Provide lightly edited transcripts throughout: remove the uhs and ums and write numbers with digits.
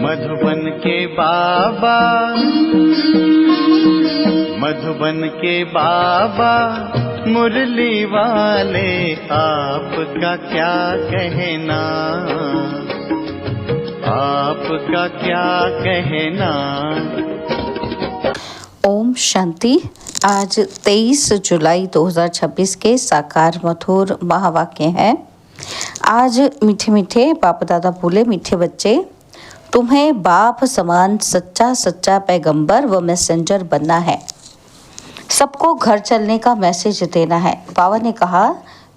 मधुबन के बाबा, मधुबन के बाबा मुरली वाले, आपका क्या कहना, आपका क्या कहना। ओम शांति। आज 23 जुलाई 2026 के साकार मधुर महावाक्य हैं। आज मीठे मीठे बाप दादा बोले, मीठे बच्चे, तुम्हें बाप समान सच्चा सच्चा पैगंबर व मैसेंजर बनना है। सबको घर चलने का मैसेज देना है। बाबा ने कहा,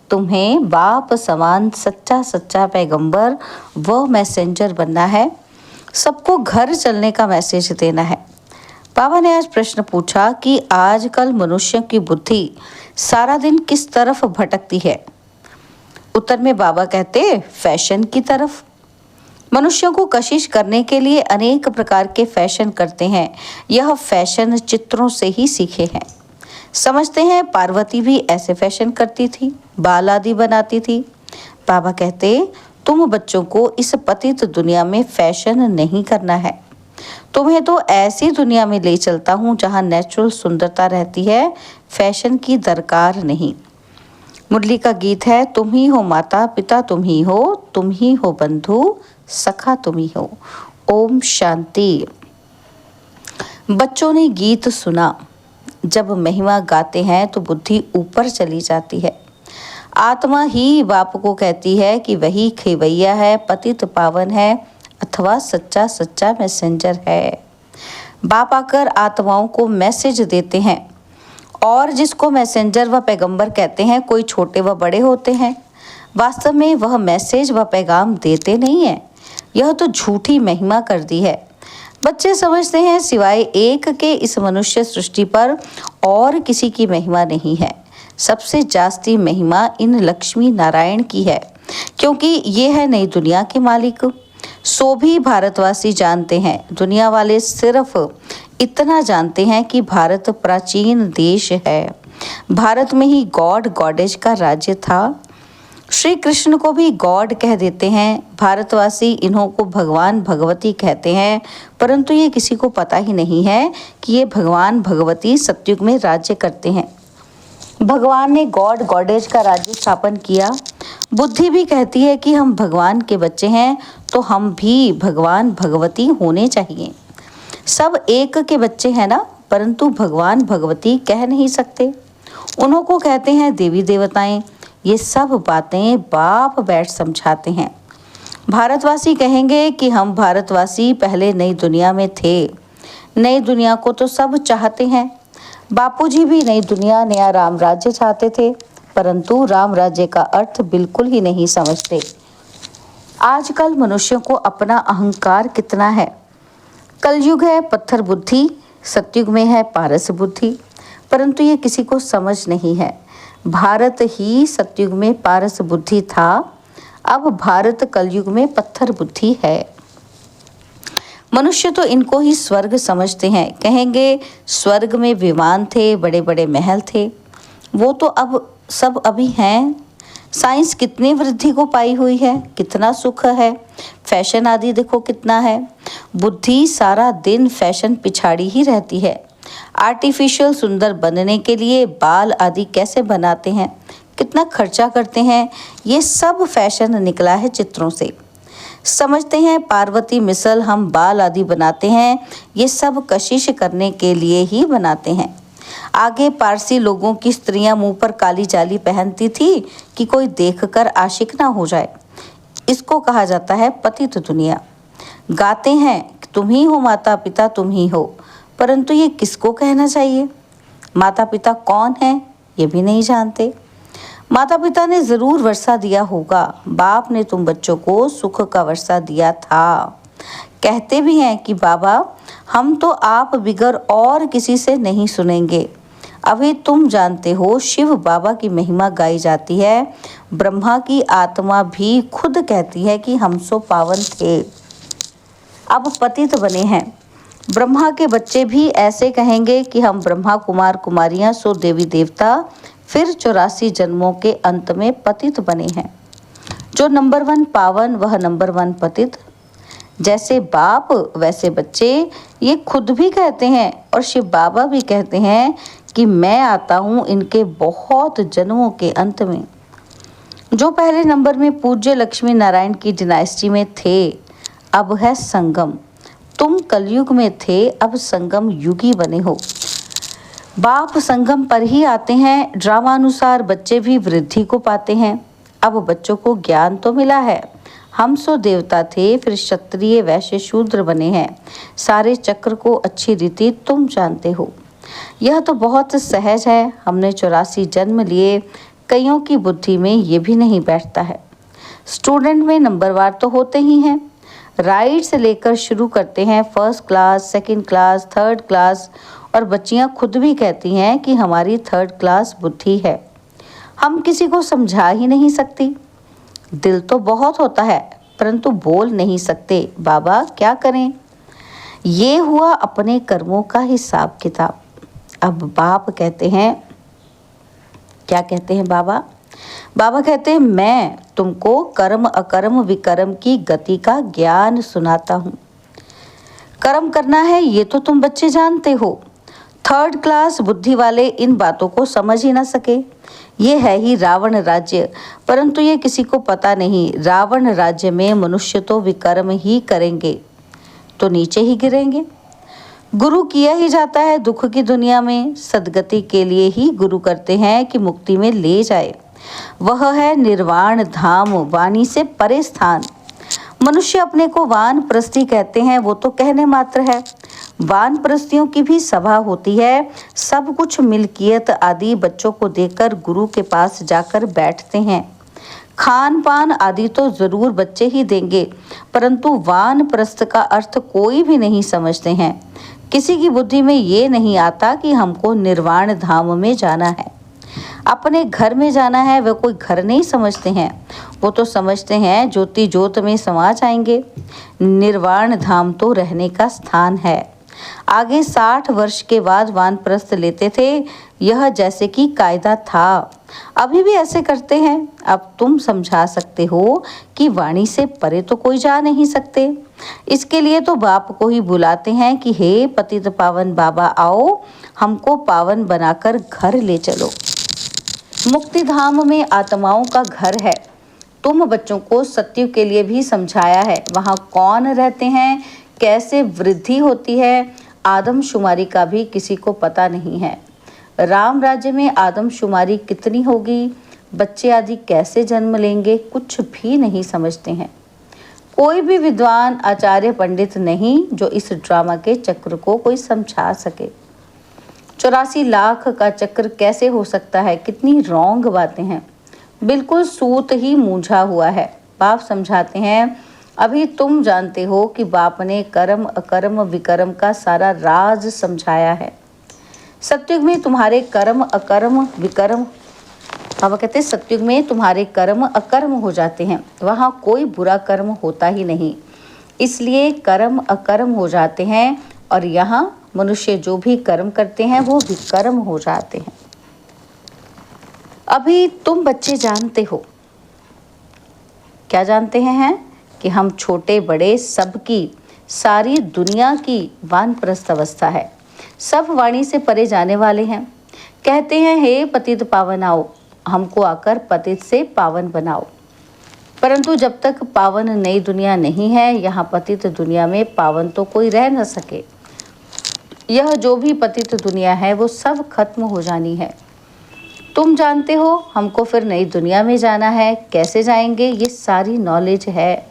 तुम्हें बाप समान सच्चा सच्चा पैगंबर व मैसेंजर बनना है, सबको घर चलने का मैसेज देना है। बाबा ने आज प्रश्न पूछा कि आजकल मनुष्य की बुद्धि सारा दिन किस तरफ भटकती है। उत्तर में बाबा कहते, फैशन की तरफ। मनुष्यों को कशिश करने के लिए अनेक प्रकार के फैशन करते हैं। यह फैशन चित्रों से ही सीखे हैं। समझते हैं पार्वती भी ऐसे फैशन करती थी, बाल आदि बनाती थी। बाबा कहते, तुम बच्चों को इस पतित दुनिया में फैशन नहीं करना है। तुम्हें तो ऐसी दुनिया में ले चलता हूँ जहाँ नेचुरल सुंदरता रहती है, फैशन की दरकार नहीं। मुरली का गीत है, तुम ही हो माता पिता, तुम ही हो बंधु सखा, तुम ही हो। ओम शांति। बच्चों ने गीत सुना। जब महिमा गाते हैं तो बुद्धि ऊपर चली जाती है। आत्मा ही बाप को कहती है कि वही खेवैया है, पतित पावन है अथवा सच्चा सच्चा मैसेंजर है। बाप आकर आत्माओं को मैसेज देते हैं, और जिसको मैसेंजर व पैगंबर कहते हैं, कोई छोटे व बड़े होते हैं। वास्तव में वह मैसेज व पैगाम देते नहीं है। यह तो झूठी महिमा कर दी है। बच्चे समझते हैं सिवाय एक के इस मनुष्य सृष्टि पर और किसी की महिमा नहीं है। सबसे जास्ती महिमा इन लक्ष्मी नारायण की है, क्योंकि ये है नई दुनिया के मालिक। सो भी भारतवासी जानते हैं। दुनिया वाले सिर्फ इतना जानते हैं कि भारत प्राचीन देश है। भारत में ही गॉड गॉडेज का राज्य था। श्री कृष्ण को भी गॉड कह देते हैं। भारतवासी इन्हों को भगवान भगवती कहते हैं, परंतु ये किसी को पता ही नहीं है कि ये भगवान भगवती सतयुग में राज्य करते हैं। भगवान ने गॉड गॉडेज का राज्य स्थापन किया। बुद्धि भी कहती है कि हम भगवान के बच्चे हैं, तो हम भी भगवान भगवती होने चाहिए। सब एक के बच्चे हैं ना, परंतु भगवान भगवती कह नहीं सकते। उन्हों को कहते हैं देवी देवताएं। ये सब बातें बाप बैठ समझाते हैं। भारतवासी कहेंगे कि हम भारतवासी पहले नई दुनिया में थे। नई दुनिया को तो सब चाहते हैं। बापूजी भी नई दुनिया, नया राम राज्य चाहते थे, परंतु राम राज्य का अर्थ बिल्कुल ही नहीं समझते। आजकल मनुष्यों को अपना अहंकार कितना है। कलयुग है पत्थर बुद्धि, सतयुग में है पारस बुद्धि, परंतु ये किसी को समझ नहीं है। भारत ही सतयुग में पारस बुद्धि था, अब भारत कलयुग में पत्थर बुद्धि है। मनुष्य तो इनको ही स्वर्ग समझते हैं। कहेंगे स्वर्ग में विमान थे, बड़े बड़े महल थे। वो तो अब सब अभी हैं। साइंस कितनी वृद्धि को पाई हुई है, कितना सुख है। फैशन आदि देखो कितना है। बुद्धि सारा दिन फैशन पिछाड़ी ही रहती है। आर्टिफिशियल सुंदर बनने के लिए बाल आदि कैसे बनाते हैं, कितना खर्चा करते हैं, ये सब फैशन निकला है चित्रों से। समझते हैं पार्वती मिसल हम बाल आदि बनाते हैं, ये सब कशिश करने के लिए ही बनाते हैं। आगे पारसी लोगों की स्त्रियां मुंह पर काली जाली पहनती थी कि कोई देखकर आशिक ना हो जाए। इसको कहा जाता है पतित दुनिया। गाते हैं तुम ही हो माता पिता, तुम ही हो, परंतु ये किसको कहना चाहिए। माता पिता कौन है ये भी नहीं जानते। माता पिता ने जरूर वर्षा दिया होगा। बाप ने तुम बच्चों को सुख का वर्षा दिया था। कहते भी हैं कि बाबा हम तो आप बिगर और किसी से नहीं सुनेंगे। अभी तुम जानते हो शिव बाबा की महिमा गाई जाती है। ब्रह्मा की आत्मा भी खुद कहती है कि हम सो पावन थे, अब पतित बने हैं। ब्रह्मा के बच्चे भी ऐसे कहेंगे कि हम ब्रह्मा कुमार कुमारियां सो देवी देवता, फिर 84 जन्मों के अंत में पतित बने हैं। जो नंबर 1 पावन वह नंबर 1 पतित। जैसे बाप वैसे बच्चे, ये खुद भी कहते हैं और शिव बाबा भी कहते हैं कि मैं आता हूँ इनके बहुत जन्मों के अंत में। जो पहले नंबर में पूज्य लक्ष्मी नारायण की डिनाइस्टी में थे, अब है संगम। तुम कलयुग में थे, अब संगम युगी बने हो। बाप संगम पर ही आते हैं, ड्रामानुसार बच्चे भी वृद्धि को पाते हैं। अब बच्चों को ज्ञान तो मिला है, हम सो देवता थे, फिर क्षत्रिय वैश्य शूद्र बने हैं। सारे चक्र को अच्छी रीति तुम जानते हो। यह तो बहुत सहज है, हमने 84 जन्म लिए, कईयों की बुद्धि में ये भी नहीं बैठता है। स्टूडेंट में नंबरवार तो होते ही हैं, राइट से लेकर शुरू करते हैं, first class, second class, third class, और बच्चियां खुद भी कहती हैं कि हमारी थर्ड क्लास बुद्धि है, हम किसी को समझा ही नहीं सकती। दिल तो बहुत होता है परंतु बोल नहीं सकते, बाबा क्या करें। ये हुआ अपने कर्मों का हिसाब किताब। अब बाप कहते हैं, क्या कहते हैं बाबा? बाबा कहते हैं मैं तुमको कर्म अकर्म विकर्म की गति का ज्ञान सुनाता हूँ। कर्म करना है ये तो तुम बच्चे जानते हो, थर्ड क्लास बुद्धि वाले इन बातों को समझ ही ना सके। ये है ही रावण राज्य, परंतु ये किसी को पता नहीं, रावण राज्य में मनुष्य तो विकर्म ही करेंगे तो नीचे ही गिरेंगे। गुरु किया ही जाता है दुख की दुनिया में, सदगति के लिए ही गुरु करते हैं कि मुक्ति में ले जाए। वह है निर्वाण धाम, वाणी से परे स्थान। मनुष्य अपने को वानप्रस्थी कहते हैं, वो तो कहने मात्र है। वानप्रस्थियों की भी सभा होती है, सब कुछ मिल्कियत आदि बच्चों को देकर गुरु के पास जाकर बैठते हैं। खान पान आदि तो जरूर बच्चे ही देंगे, परंतु वानप्रस्थ का अर्थ कोई भी नहीं समझते हैं। किसी की बुद्धि में ये नहीं आता कि हमको निर्वाण धाम में जाना है, अपने घर में जाना है। वह कोई घर नहीं समझते हैं, वो तो समझते हैं ज्योति ज्योत में समा जाएंगे। निर्वाण धाम तो रहने का स्थान है। आगे 60 वर्ष के बाद वानप्रस्थ लेते थे, यह जैसे कि कायदा था। अभी भी ऐसे करते हैं। अब तुम समझा सकते हो कि वाणी से परे तो कोई जा नहीं सकते। इसके लिए तो बाप को ही बुलाते हैं कि हे पतित पावन बाबा आओ, हमको पावन बनाकर घर ले चलो। मुक्ति धाम में आत्माओं का घर है। तुम बच्चों को सत्युग के लिए भी समझाया है, वहाँ कौन रहते हैं, कैसे वृद्धि होती है, आदमशुमारी का भी किसी को पता नहीं है। राम राज्य में आदमशुमारी कितनी होगी, बच्चे आदि कैसे जन्म लेंगे, कुछ भी नहीं समझते हैं। कोई भी विद्वान आचार्य पंडित नहीं जो इस ड्रामा के चक्र को कोई समझा सके। 84 लाख का चक्र कैसे हो सकता है, कितनी रॉन्ग बातें हैं। बिल्कुल सूत ही मूंझा हुआ है। बाप समझाते हैं, अभी तुम जानते हो कि बाप ने कर्म अकर्म विकर्म का सारा राज समझाया है। सत्युग में तुम्हारे कर्म अकर्म विकर्म, बाबा कहते हैं सत्युग में तुम्हारे कर्म अकर्म हो जाते हैं, वहाँ कोई बुरा कर्म होता ही नहीं, इसलिए कर्म अकर्म हो जाते हैं। और यहाँ मनुष्य जो भी कर्म करते हैं वो विकर्म हो जाते हैं। अभी तुम बच्चे जानते हो, क्या जानते हैं कि हम छोटे बड़े सबकी, सारी दुनिया की वानप्रस्थ अवस्था है। सब वाणी से परे जाने वाले हैं। कहते हैं हे पतित पावन आओ, हमको आकर पतित से पावन बनाओ। परंतु जब तक पावन नई दुनिया नहीं है, यहाँ पतित दुनिया में पावन तो कोई रह न सके। यह जो भी पतित दुनिया है वो सब खत्म हो जानी है। तुम जानते हो हमको फिर नई दुनिया में जाना है, कैसे जाएंगे, ये सारी नॉलेज है।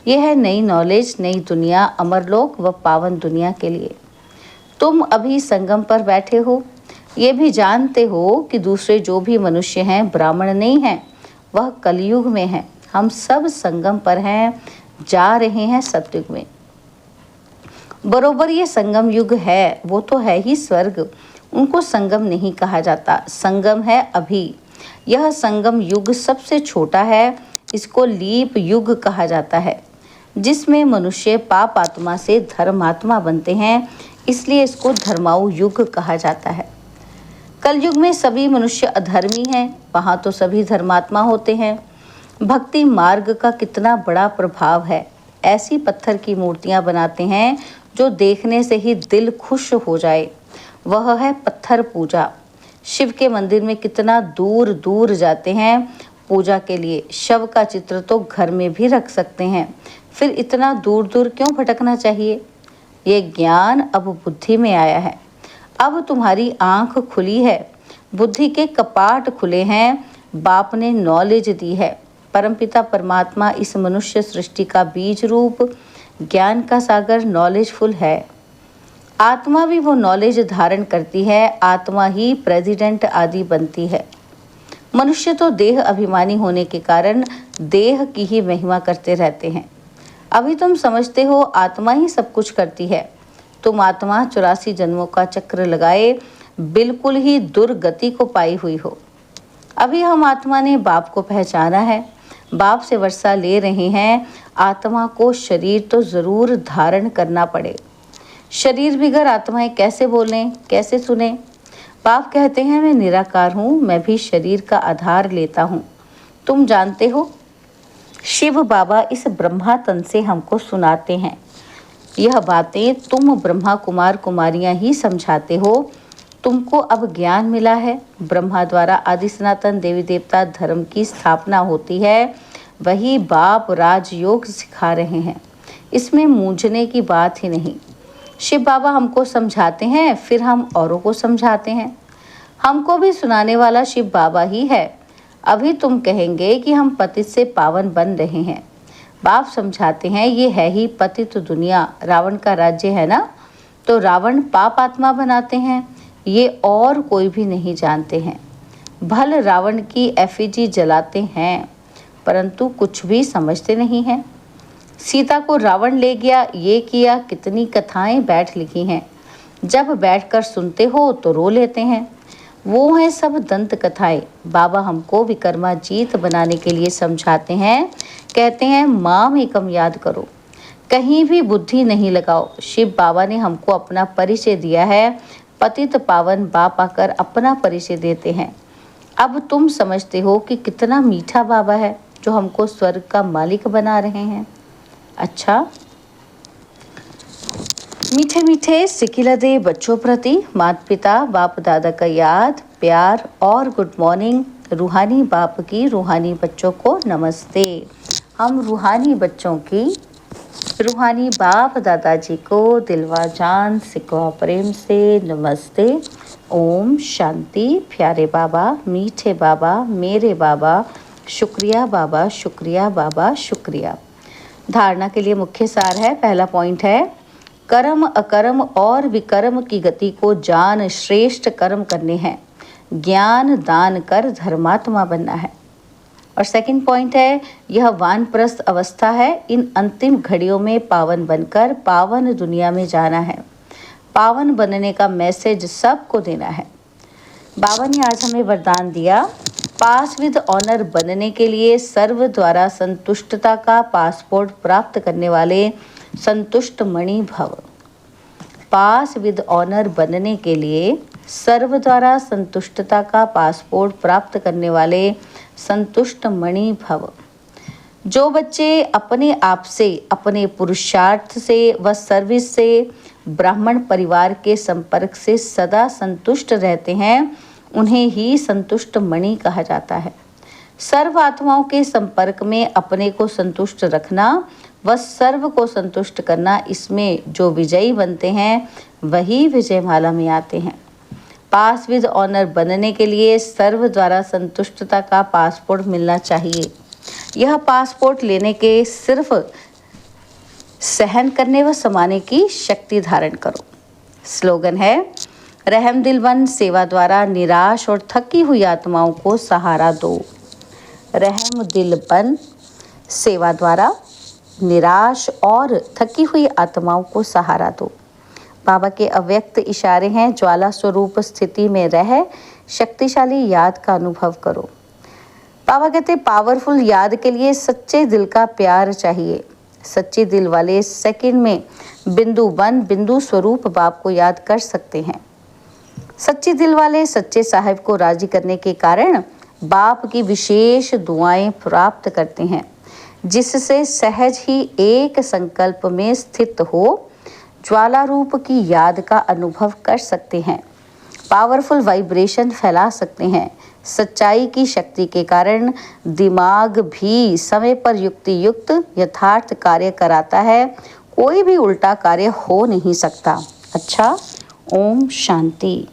ये है नई नॉलेज, नई दुनिया, अमरलोक व पावन दुनिया के लिए। तुम अभी संगम पर बैठे हो, ये भी जानते हो कि दूसरे जो भी मनुष्य हैं ब्राह्मण नहीं हैं, वह कलयुग में हैं। हम सब संगम पर हैं, जा रहे हैं सतयुग में। बरोबर ये संगम युग है, वो तो है ही स्वर्ग, उनको संगम नहीं कहा जाता। संगम है अभी। यह संगम युग सबसे छोटा है, इसको लीप युग कहा जाता है, जिसमें मनुष्य पाप आत्मा से धर्मात्मा बनते हैं, इसलिए इसको धर्माऊ युग कहा जाता है। कलयुग में सभी मनुष्य अधर्मी हैं, वहाँ तो सभी धर्मात्मा होते हैं। भक्ति मार्ग का कितना बड़ा प्रभाव है, ऐसी पत्थर की मूर्तियां बनाते हैं जो देखने से ही दिल खुश हो जाए। वह है पत्थर पूजा। शिव के मंदिर में कितना दूर दूर जाते हैं पूजा के लिए। शव का चित्र तो घर में भी रख सकते हैं, फिर इतना दूर दूर क्यों भटकना चाहिए। ये ज्ञान अब बुद्धि में आया है। अब तुम्हारी आंख खुली है, बुद्धि के कपाट खुले हैं। बाप ने नॉलेज दी है। परमपिता परमात्मा इस मनुष्य सृष्टि का बीज रूप ज्ञान का सागर नॉलेजफुल है। आत्मा भी वो नॉलेज धारण करती है। आत्मा ही प्रेसिडेंट आदि बनती है। मनुष्य तो देह अभिमानी होने के कारण देह की ही महिमा करते रहते हैं। अभी तुम समझते हो आत्मा ही सब कुछ करती है। तुम आत्मा 84 जन्मों का चक्र लगाए बिल्कुल ही दुर्गति को पाई हुई हो। अभी हम आत्मा ने बाप को पहचाना है, बाप से वर्षा ले रहे हैं। आत्मा को शरीर तो जरूर धारण करना पड़े। शरीर बिगर आत्माएं कैसे बोलें, कैसे सुने। बाप कहते हैं मैं निराकार हूँ, मैं भी शरीर का आधार लेता हूँ। तुम जानते हो शिव बाबा इस ब्रह्मा तन से हमको सुनाते हैं। यह बातें तुम ब्रह्मा कुमार कुमारियां ही समझाते हो। तुमको अब ज्ञान मिला है। ब्रह्मा द्वारा आदि सनातन देवी देवता धर्म की स्थापना होती है। वही बाप राजयोग सिखा रहे हैं। इसमें मूंझने की बात ही नहीं। शिव बाबा हमको समझाते हैं, फिर हम औरों को समझाते हैं। हमको भी सुनाने वाला शिव बाबा ही है। अभी तुम कहेंगे कि हम पतित से पावन बन रहे हैं। बाप समझाते हैं ये है ही पतित दुनिया, रावण का राज्य है ना, तो रावण पाप आत्मा बनाते हैं। ये और कोई भी नहीं जानते हैं। भल रावण की एफिजी जलाते हैं, परंतु कुछ भी समझते नहीं हैं। सीता को रावण ले गया, ये किया, कितनी कथाएं बैठ लिखी हैं। जब बैठकर सुनते हो तो रो लेते हैं। वो हैं सब दंत कथाएं। बाबा हमको विक्रमाजीत बनाने के लिए समझाते हैं। कहते हैं माम एकम याद करो, कहीं भी बुद्धि नहीं लगाओ। शिव बाबा ने हमको अपना परिचय दिया है। पतित पावन बाप आकर अपना परिचय देते हैं। अब तुम समझते हो कि कितना मीठा बाबा है जो हमको स्वर्ग का मालिक बना रहे हैं। अच्छा, मीठे मीठे सिकिलदे बच्चों प्रति माता पिता बाप दादा का याद, प्यार और गुड मॉर्निंग। रूहानी बाप की रूहानी बच्चों को नमस्ते। हम रूहानी बच्चों की रूहानी बाप दादाजी को दिलवा जान सिकवा प्रेम से नमस्ते। ओम शांति। प्यारे बाबा, मीठे बाबा, मेरे बाबा, शुक्रिया बाबा, शुक्रिया बाबा, शुक्रिया। धारणा के लिए मुख्य सार है। पहला पॉइंट है कर्म अकर्म और विकर्म की गति को जान श्रेष्ठ कर्म करने हैं। ज्ञान दान कर धर्मात्मा बनना है। और सेकंड पॉइंट है यह वानप्रस्थ अवस्था है। इन अंतिम घड़ियों में पावन बनकर पावन दुनिया में जाना है। पावन बनने का मैसेज सबको देना है। बाबा ने आज हमें वरदान दिया, पास विद ऑनर बनने के लिए सर्व द्वारा संतुष्टता का पासपोर्ट प्राप्त करने वाले संतुष्ट मणि भव। पास विद ऑनर बनने के लिए सर्व द्वारा संतुष्टता का पासपोर्ट प्राप्त करने वाले संतुष्ट मणि भव। जो बच्चे अपने आप से, अपने पुरुषार्थ से व सर्विस से ब्राह्मण परिवार के संपर्क से सदा संतुष्ट रहते हैं, उन्हें ही संतुष्ट मणि कहा जाता है। सर्व आत्माओं के संपर्क में अपने को संतुष्ट रखना व सर्व को संतुष्ट करना, इसमें जो विजयी बनते हैं वही विजयमाला में आते हैं। पास विद ऑनर बनने के लिए सर्व द्वारा संतुष्टता का पासपोर्ट मिलना चाहिए। यह पासपोर्ट लेने के सिर्फ सहन करने व समाने की शक्ति धारण करो। स्लोगन है रहम दिल बन, सेवा द्वारा निराश और थकी हुई आत्माओं को सहारा दो। रहम दिल बन, सेवा द्वारा निराश और थकी हुई आत्माओं को सहारा दो। बाबा के अव्यक्त इशारे हैं, ज्वाला स्वरूप स्थिति में रह शक्तिशाली याद का अनुभव करो। बाबा कहते पावरफुल याद के लिए सच्चे दिल का प्यार चाहिए। सच्चे दिल वाले सेकंड में बिंदु वन बिंदु स्वरूप बाप को याद कर सकते हैं। सच्चे दिल वाले सच्चे साहिब को राजी करने के कारण बाप की विशेष दुआएं प्राप्त करते हैं। जिससे सहज ही एक संकल्प में स्थित हो ज्वाला रूप की याद का अनुभव कर सकते हैं, पावरफुल वाइब्रेशन फैला सकते हैं। सच्चाई की शक्ति के कारण दिमाग भी समय पर युक्ति युक्त यथार्थ कार्य कराता है, कोई भी उल्टा कार्य हो नहीं सकता। अच्छा, ओम शांति।